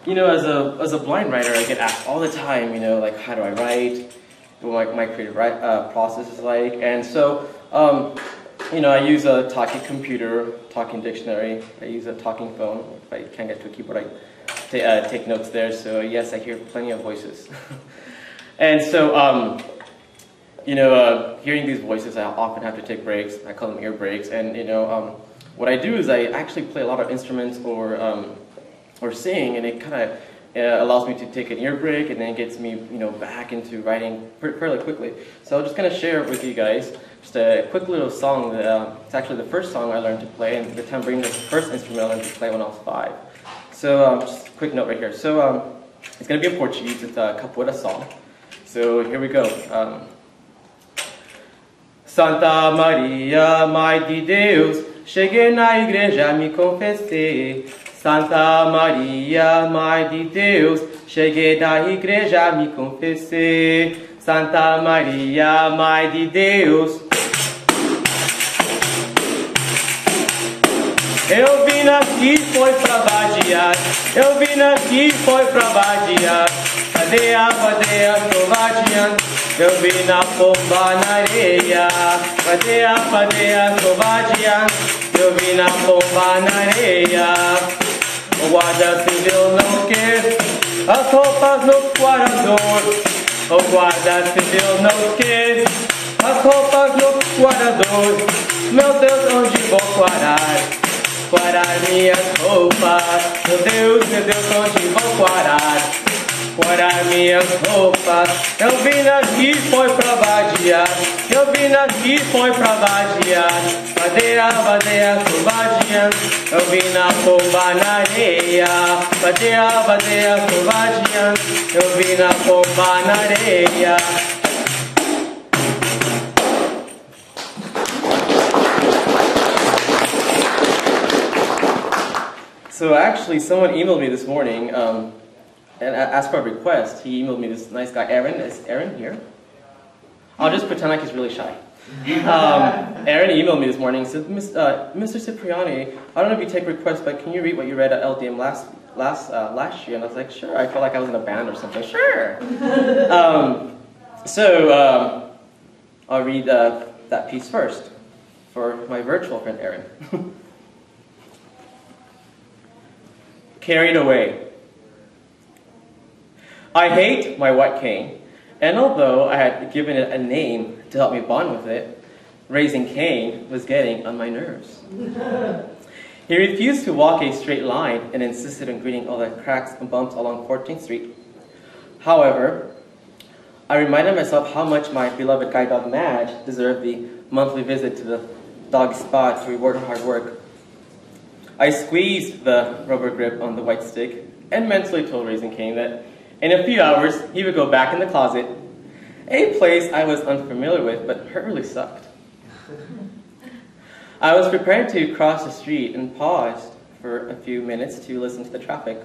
as a blind writer, I get asked all the time, like how do I write, what my creative process is like, and so, I use a talking computer, talking dictionary, I use a talking phone. If I can't get to a keyboard, I take notes there, so yes, I hear plenty of voices. And so, hearing these voices, I often have to take breaks. I call them ear breaks, and what I do is I actually play a lot of instruments or sing, and it kind of allows me to take an ear break, and then gets me back into writing fairly quickly. So I'm just going to share with you guys just a quick little song. It's actually the first song I learned to play, and the tambourine was the first instrument I learned to play when I was 5. So just a quick note right here. So it's going to be in Portuguese. It's a capoeira song. So here we go. Santa Maria, Mãe de Deus, cheguei na igreja, me confessei. Santa Maria, Mãe de Deus, cheguei na igreja, me confessei. Santa Maria, Mãe de Deus. Eu vim aqui, foi pra vadiar. Eu vim aqui, foi pra vadiar. Vadeia, tô vadiando. Eu vim na pomba na areia. Vadeia, tô vadiando. Eu vim na pomba na areia. O guarda civil não quer as roupas no guardador. O guarda civil não quer as roupas no guardador. Meu Deus, onde vou guardar? Guardar minhas roupas. Meu Deus, onde vou guardar? Guardar minhas roupas. Eu vim aqui, foi pra vadiar. Eu vim aqui, foi pra vadiar. Vadeia, tô vadiando. Eu vim na pomba na areia. Vadeia, tô vadiando. Eu vim na pomba na areia. So actually, someone emailed me this morning and asked for a request. He emailed me this nice guy, Aaron. Is Aaron here? I'll just pretend like he's really shy. Aaron emailed me this morning and said, Mr. Cipriani, I don't know if you take requests, but can you read what you read at LDM last year? And I was like, sure. I felt like I was in a band or something. Sure. I'll read that piece first for my virtual friend, Aaron. Carried away. I hate my white cane, and although I had given it a name to help me bond with it, raising Cain was getting on my nerves. He refused to walk a straight line and insisted on greeting all the cracks and bumps along 14th Street. However, I reminded myself how much my beloved guide dog Madge deserved the monthly visit to the dog spa to reward her hard work. I squeezed the rubber grip on the white stick and mentally told Raising Cain that in a few hours he would go back in the closet, a place I was unfamiliar with but heard really sucked. I was preparing to cross the street and paused for a few minutes to listen to the traffic.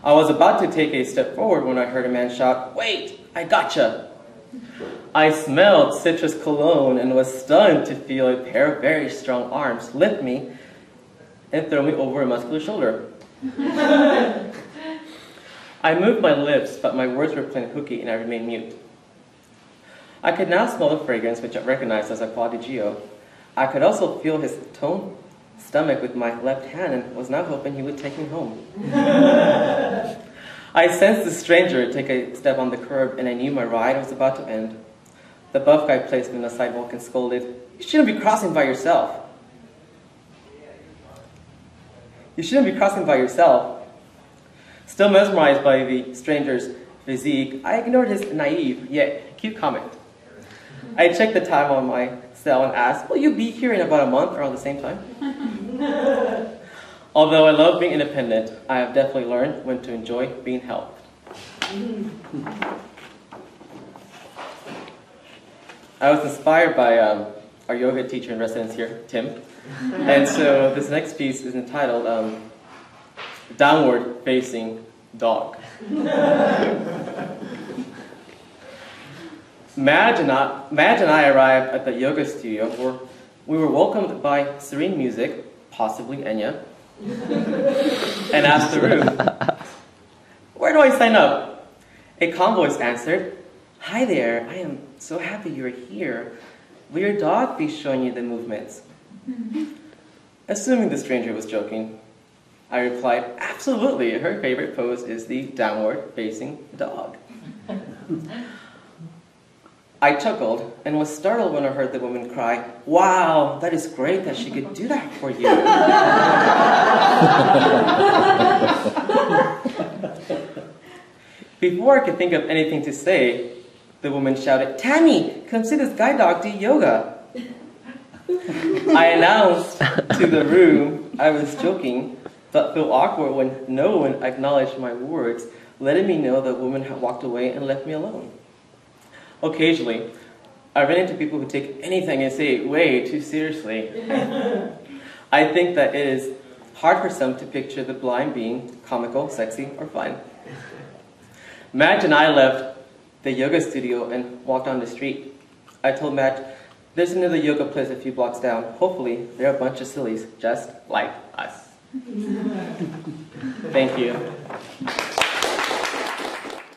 I was about to take a step forward when I heard a man shout, "Wait, I gotcha!" I smelled citrus cologne and was stunned to feel a pair of very strong arms lift me and throw me over a muscular shoulder. I moved my lips, but my words were plain hooky and I remained mute. I could now smell the fragrance, which I recognized as a Qua di Gio. I could also feel his toned stomach with my left hand and was now hoping he would take me home. I sensed the stranger take a step on the curb and I knew my ride was about to end. The buff guy placed me on the sidewalk and scolded, "You shouldn't be crossing by yourself." "You shouldn't be crossing by yourself." Still mesmerized by the stranger's physique, I ignored his naive yet cute comment. I checked the time on my cell and asked, "Will you be here in about a month around the same time?" Although I love being independent, I have definitely learned when to enjoy being helped. I was inspired by our yoga teacher in residence here, Tim. And so this next piece is entitled Downward Facing Dog. Madge and I arrived at the yoga studio where we were welcomed by serene music, possibly Enya, and asked the room, do I sign up? A calm voice answered, "Hi there, I am so happy you're here. Will your dog be showing you the movements?" Assuming the stranger was joking, I replied, "Absolutely, her favorite pose is the downward facing dog." I chuckled and was startled when I heard the woman cry, "Wow, that is great that she could do that for you." Before I could think of anything to say, the woman shouted, "Tammy, come see this guide dog do yoga." I announced to the room I was joking, but felt awkward when no one acknowledged my words, letting me know the woman had walked away and left me alone. Occasionally, I ran into people who take anything I say way too seriously. I think that it is hard for some to picture the blind being comical, sexy, or fun. Madge and I left the yoga studio and walked on the street. I told Madge, "There's another yoga place a few blocks down. Hopefully, they're a bunch of sillies just like us." Thank you.